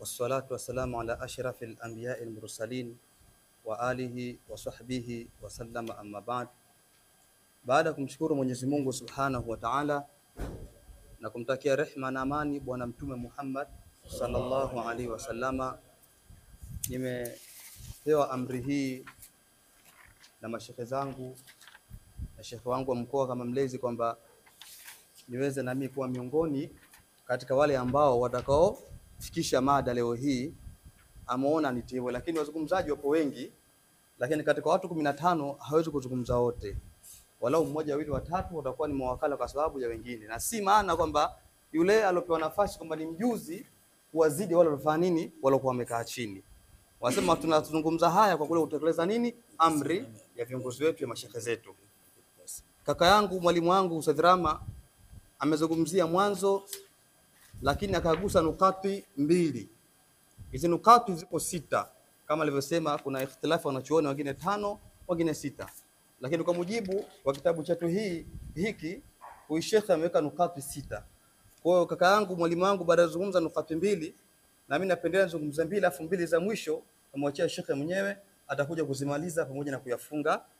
Wassalatu wassalamu ala ashrafil anbiya'il mursalin wa alihi wa sahbihi wa sallama, amma ba'd. Baada ya kumshukuru Mwenyezi Mungu Subhanahu wa Ta'ala na kumtakia rehma na amani bwana Mtume Muhammad sallallahu alaihi wasallama, nimepewa amri hii na mashekhe zangu na shekhe wangu wa mkoa kama mlezi kwamba niweze nami kuwa miongoni katika wale ambao watakao fikisha mada leo hii. Ameona nitiwe, lakini wazungumzaji wapo wengi, lakini katika watu 15 hawezi kuzungumza wote, walau mmoja wawili watatu watakuwa ni mawakala kwa sababu ya wengine, na si maana kwamba yule alopewa nafasi kwamba ni mjuzi kuwazidi wale walofanya nini, walokuwa wamekaa chini. Wasema tunazungumza haya kwa kule kutekeleza nini, amri ya viongozi wetu ya mashekhe zetu. Kaka yangu mwalimu wangu Ustadh Rama amezungumzia mwanzo, lakini akagusa nukati mbili. Hizi nukati zipo 6 kama alivyosema, kuna ikhtilafu wanachuoni, wengine 5 wengine 6, lakini kwa mujibu wa kitabu chetu hiki huyu shekhe ameweka nukati 6. Kwa hiyo kaka yangu mwalimu wangu baada ya kuzungumza nukati mbili, na mimi napendelea nizungumze 2 afu 2 za mwisho amwachia shekhe mwenyewe atakuja kuzimaliza pamoja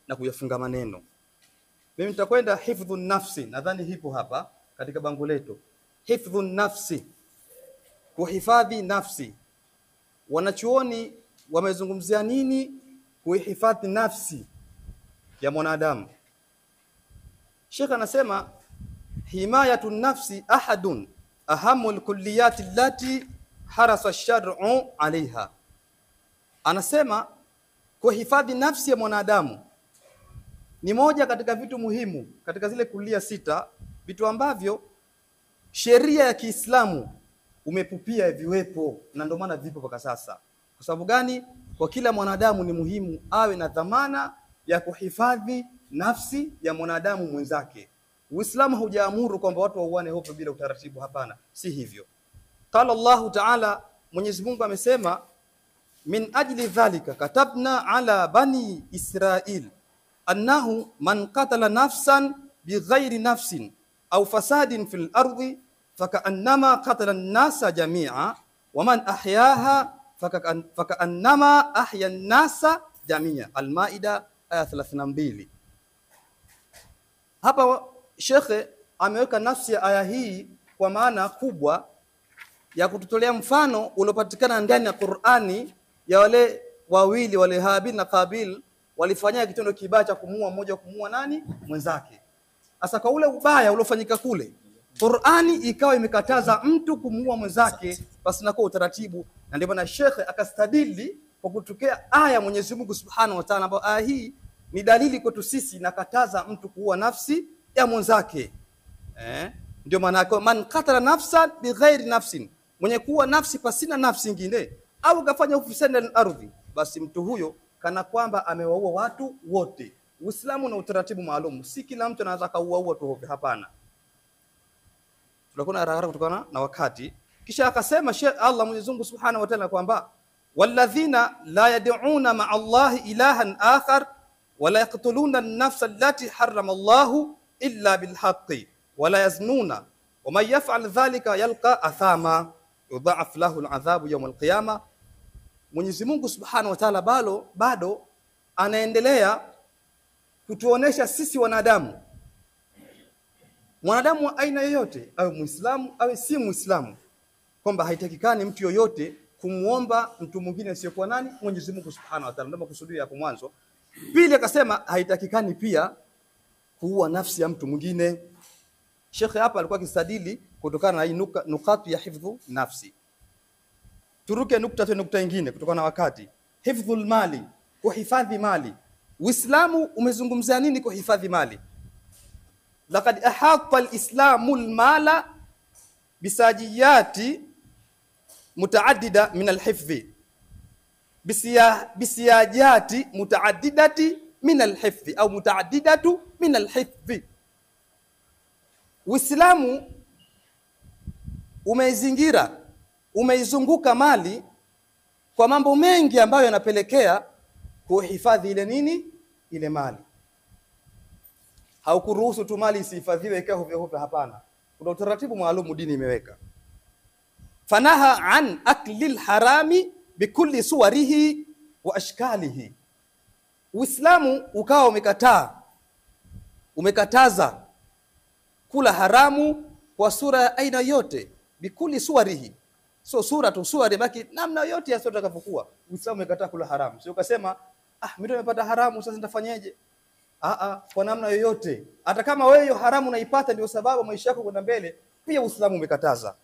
na kuyafunga maneno. Mimi nitakwenda hifdhun nafsi, nadhani hipo hapa katika bango letu. Hifdhun nafsi, kuhifadhi nafsi. Wanachuoni wamezungumzia nini kuhifadhi nafsi ya mwanadamu? Sheikh anasema himayatun nafsi ahadun ahamul kulliyati allati harasa ash-shar'u alaiha. Anasema kuhifadhi nafsi ya mwanadamu ni moja katika vitu muhimu katika zile kulia 6, vitu ambavyo sheria ya Kiislamu umepupia viwepo, na ndio maana vipo mpaka sasa. Kwa sababu gani? Kwa kila mwanadamu ni muhimu awe na dhamana ya kuhifadhi nafsi ya mwanadamu mwenzake. Uislamu hujaamuru kwamba watu wauane hofu bila utaratibu, hapana, si hivyo. Qala Allahu Ta'ala, Mwenyezi Mungu amesema, min ajli dhalika katabna ala bani Israil annahu man qatala nafsan bighairi nafsin au fasadin fil ardi fakaannama qatala an-nasa jami'a wa man ahyaha fakaannama ahya an-nasa jami'a. Al-Maida aya 32. Hapa shekhe ameweka nafsi ya aya hii kwa maana kubwa ya kututolea mfano uliopatikana ndani ya Qur'ani ya wale wawili, wale Habil na Qabil, walifanya kitendo kibaya cha kumuua mmoja, kumuua nani? Mwenzake. Sasa kwa ule ubaya uliofanyika kule, Qur'ani ikawa imekataza mtu kumuua mwenzake basi na kwa utaratibu, na ndio maana shekhe akastadili kwa kutokea aya Mwenyezi Mungu Subhanahu wa Ta'ala, ambayo aya hii ni dalili kwetu sisi nakataza mtu kuua nafsi ya mwenzake. Ndio maana yake man qatala nafsan bighairi nafsin, mwenye kuua nafsi pasina nafsi nyingine, au kafanya ufisadi al-ardhi, basi mtu huyo kana kwamba amewaua watu wote. Uislamu na utaratibu maalum, si kila mtu anaweza kauua tu hofu, hapana. Tunakuwa haraka kutokana na wakati. Kisha akasema Allah Mwenyezi Mungu Subhanahu wa Ta'ala kwamba walladhina la yad'una ma'a Allahi ilahan akhar wa la yaqtuluna an-nafsa allati harrama Allahu illa bil haqqi wa la yaznuna wa man yaf'al dhalika yalqa athama yudha'af lahu al-'adhabu yawm al-qiyamah. Mwenyezi Mungu Subhanahu wa Ta'ala bado anaendelea kutuonesha sisi wanadamu, mwanadamu wa aina yoyote, awe Muislamu awe si Muislamu, kwamba haitakikani mtu yoyote kumuomba mtu mwingine asiyokuwa nani? Mwenyezi Mungu Subhanahu wa Ta'ala. Ndio makusudio hapo mwanzo. Pili akasema haitakikani pia kuua nafsi ya mtu mwingine. Sheikh hapa alikuwa akistadili kutokana na hii nukatu ya hifdhu nafsi. Turuke nukta nyingine kutokana na wakati. Hifdhul mali, kuhifadhi mali. Uislamu umezungumzia nini kuhifadhi mali? Laqad ahata al-islamu al-mala bisajiyati mutaaddida min al-hifdhi, bisiyajati mutaaddidati min al-hifdhi au mutaaddidatu min al-hifdhi. Uislamu umeizunguka mali kwa mambo mengi ambayo yanapelekea kuhifadhi ile mali. Haukuruhusu tu mali isihifadhiwe ikawa hovyo hovyo, hapana. Kuna utaratibu maalum dini imeweka. fanaha an aklil harami bikulli suwarihi wa ashkalihi. Uislamu ukawa umekataza kula haramu kwa sura ya aina yote, bikulli suwarihi. So sura tu suwari baki namna yote ya sura itakapokuwa. Uislamu umekataa kula haramu. Sio ukasema mimi nimepata haramu sasa nitafanyaje? Kwa namna yoyote. Hata kama wewe hiyo haramu unaipata ndio sababu maisha yako kwenda mbele, pia Uislamu umekataza.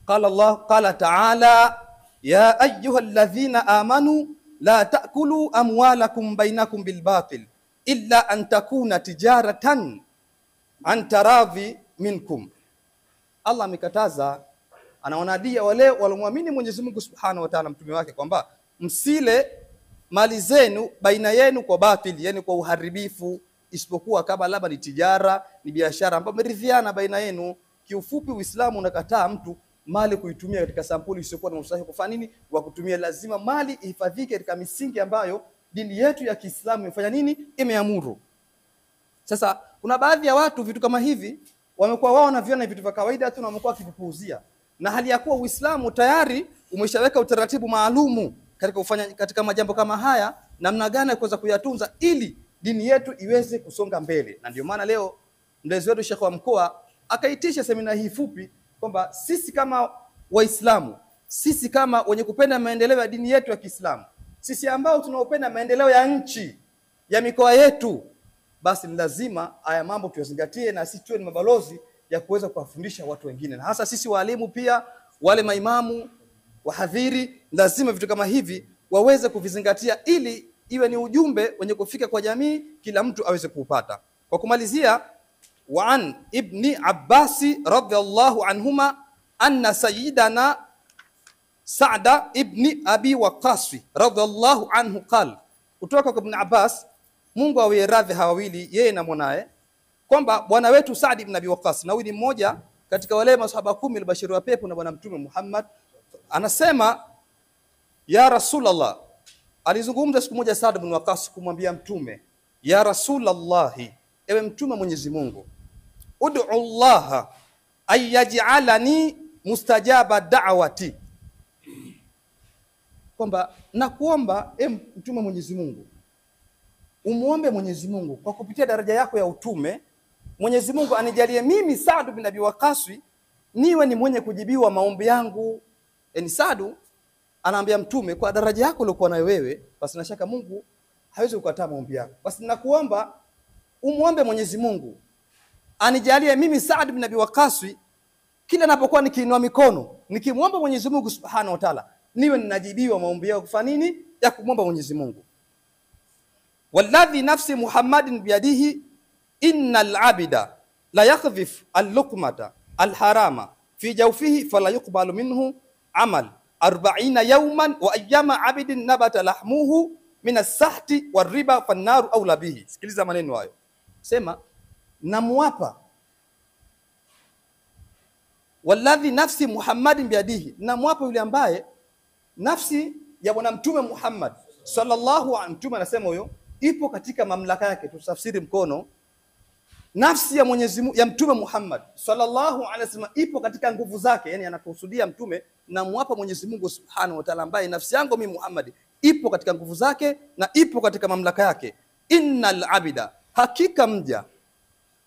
Qala ta'ala ya ayyuhalladhina amanu la ta'kulu amwalakum bainakum bilbatil illa an takuna tijaratan an taradhi minkum. Allah amekataza, anaonadia wale walioamini Mwenyezi Mungu Subhanahu wa Ta'ala, mtume wake, kwamba msile mali zenu baina yenu kwa batili, yani kwa uharibifu, isipokuwa kama labda ni tijara, ni biashara ambayo mmeridhiana baina yenu. Kiufupi, Uislamu unakataa mtu mali kuitumia katika sampuli isiyokuwa na usahihi. Kufanya nini? Wa kutumia. Lazima mali ihifadhike katika misingi ambayo dini yetu ya Kiislamu imefanya nini? Imeamuru. Sasa kuna baadhi ya watu vitu kama hivi wamekuwa wao na viona vitu vya kawaida tu na wamekuwa wakivipuuzia, na hali ya kuwa Uislamu tayari umeshaweka utaratibu maalumu katika majambo kama haya, namna gani ya kuweza kuyatunza ili dini yetu iweze kusonga mbele. Na ndio maana leo mlezi wetu Sheikh wa mkoa akaitisha semina hii fupi kwamba sisi kama Waislamu, sisi kama wenye kupenda maendeleo ya dini yetu ya Kiislamu, sisi ambao tunaopenda maendeleo ya nchi, ya mikoa yetu, basi ni lazima haya mambo tuyazingatie, na sisi tuwe ni mabalozi ya kuweza kuwafundisha watu wengine. Na hasa sisi walimu pia, wale maimamu, wahadhiri, lazima vitu kama hivi waweze kuvizingatia ili iwe ni ujumbe wenye kufika kwa jamii, kila mtu aweze kuupata. Kwa kumalizia, wa an ibni Abbasi radhiyallahu anhuma anna sayyidana Sa'da ibni Abi Waqqas radhiyallahu anhu qala, kutoka kwa Ibn Abbas, Mungu awe radhi hawawili, yeye na mwanae, kwamba bwana wetu Sa'd ibn Abi Waqqas, na huyu ni mmoja katika wale masahaba 10 albashiru wa pepo na bwana mtume Muhammad, anasema ya Rasulullah, alizungumza siku moja Sa'd ibn Waqqas kumwambia mtume, ya Rasulullah, ewe mtume Mwenyezi Mungu, ud'u Allah ayaj'alani mustajaba da'wati, kwamba nakuomba mtume Mwenyezi Mungu, umuombe Mwenyezi Mungu kwa kupitia daraja yako ya utume, Mwenyezi Mungu anijalie mimi Sa'd bin Abi Waqqas niwe ni mwenye kujibiwa maombi yangu. Sa'd anaambia mtume, kwa daraja yako uliokuwa nayo wewe, basi na shaka Mungu hawezi kukataa maombi yako. Basi ninakuomba umuombe Mwenyezi Mungu anijalie mimi Sa'd bin Abi Waqqas, kila ninapokuwa nikiinua mikono nikimuomba Mwenyezi Mungu Subhanahu wa Ta'ala, niwe ninajibiwa maombi yako. Kufanya nini? Ya kumwomba Mwenyezi Mungu. Walladhi nafsi Muhammadin biyadihi innal abida la yakhdhif al-luqmata al-harama fi jawfihi fala yuqbalu minhu amal 40 yawman wa ayyama abidin nabata lahmuhu min as-sahti war-riba fan-naru awla bihi. Sikiliza maneno hayo. Sema, namwapa walladhi nafsi Muhammadin biyadihi, namwapa yule ambaye nafsi ya bwana mtume Muhammad sallallahu alaihi, mtume anasema huyo ipo katika mamlaka yake. Tusafsiri mkono, nafsi ya Mwenyezi Mungu ya mtume Muhammad sallallahu alaihi wasallam ipo katika nguvu zake, yani anakusudia mtume na muapa Mwenyezi Mungu Subhanahu wa Ta'ala, ambaye nafsi yangu mimi Muhammad ipo katika nguvu zake na ipo katika mamlaka yake. Innal abida, hakika mja,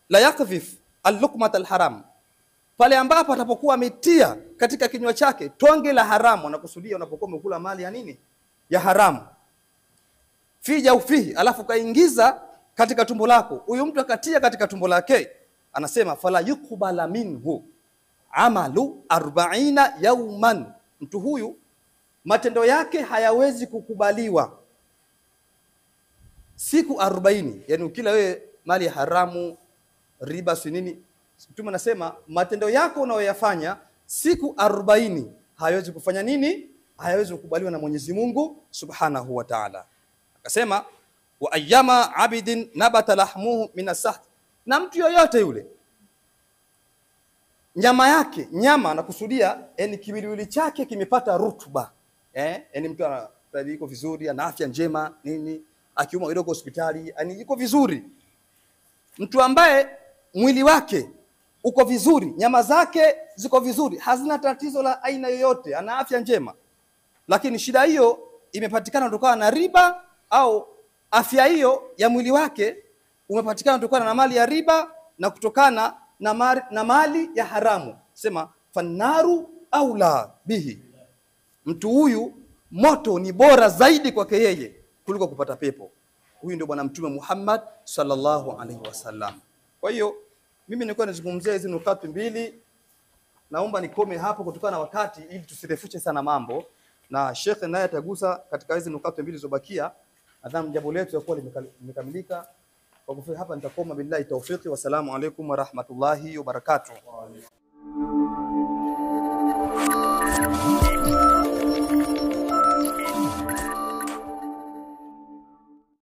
la yakdhif al-luqmat al-haram, pale ambapo atapokuwa ametia katika kinywa chake tonge la haramu, anakusudia unapokuwa umekula mali ya nini? Ya haramu. Fi jawfihi, alafu kaingiza katika tumbo lako, huyu mtu akatia katika tumbo lake, anasema fala yuqbala minhu amalu 40 yawman, mtu huyu matendo yake hayawezi kukubaliwa siku 40. Yani ukila wewe mali ya haramu, riba, si nini, mtume anasema matendo yako unayoyafanya siku 40 hayawezi kufanya nini? Hayawezi kukubaliwa na Mwenyezi Mungu Subhanahu wa Ta'ala. Akasema wa ayyama abidin nabata lahmuhu min as-saht, na mtu yoyote yule nyama yake, nyama anakusudia yani kiwiliwili chake kimepata rutuba, yani mtu yuko vizuri, ana afya njema nini, akiumwa kidogo hospitali, yani yuko vizuri. Mtu ambaye mwili wake uko vizuri, nyama zake ziko vizuri, hazina tatizo la aina yoyote, ana afya njema, lakini shida hiyo imepatikana kutokana na riba, au afya hiyo ya mwili wake umepatikana kutokana na mali ya riba na kutokana na mali ya haramu. Sema fannaru aula bihi, mtu huyu moto ni bora zaidi kwake yeye kuliko kupata pepo. Huyu ndio bwana Mtume Muhammad sallallahu alaihi wasallam. Kwa hiyo mimi nilikuwa nazungumzia hizi nukati mbili, naomba nikome hapo kutokana na wakati, ili tusirefushe sana mambo, na Sheikh naye atagusa katika hizi nukati mbili zilizobakia. Nadhani jambo letu litakuwa limekamilika. Kwa kufika hapa nitakoma. Billahi tawfiki, wasalamu alaykum wa rahmatullahi wa barakatuh.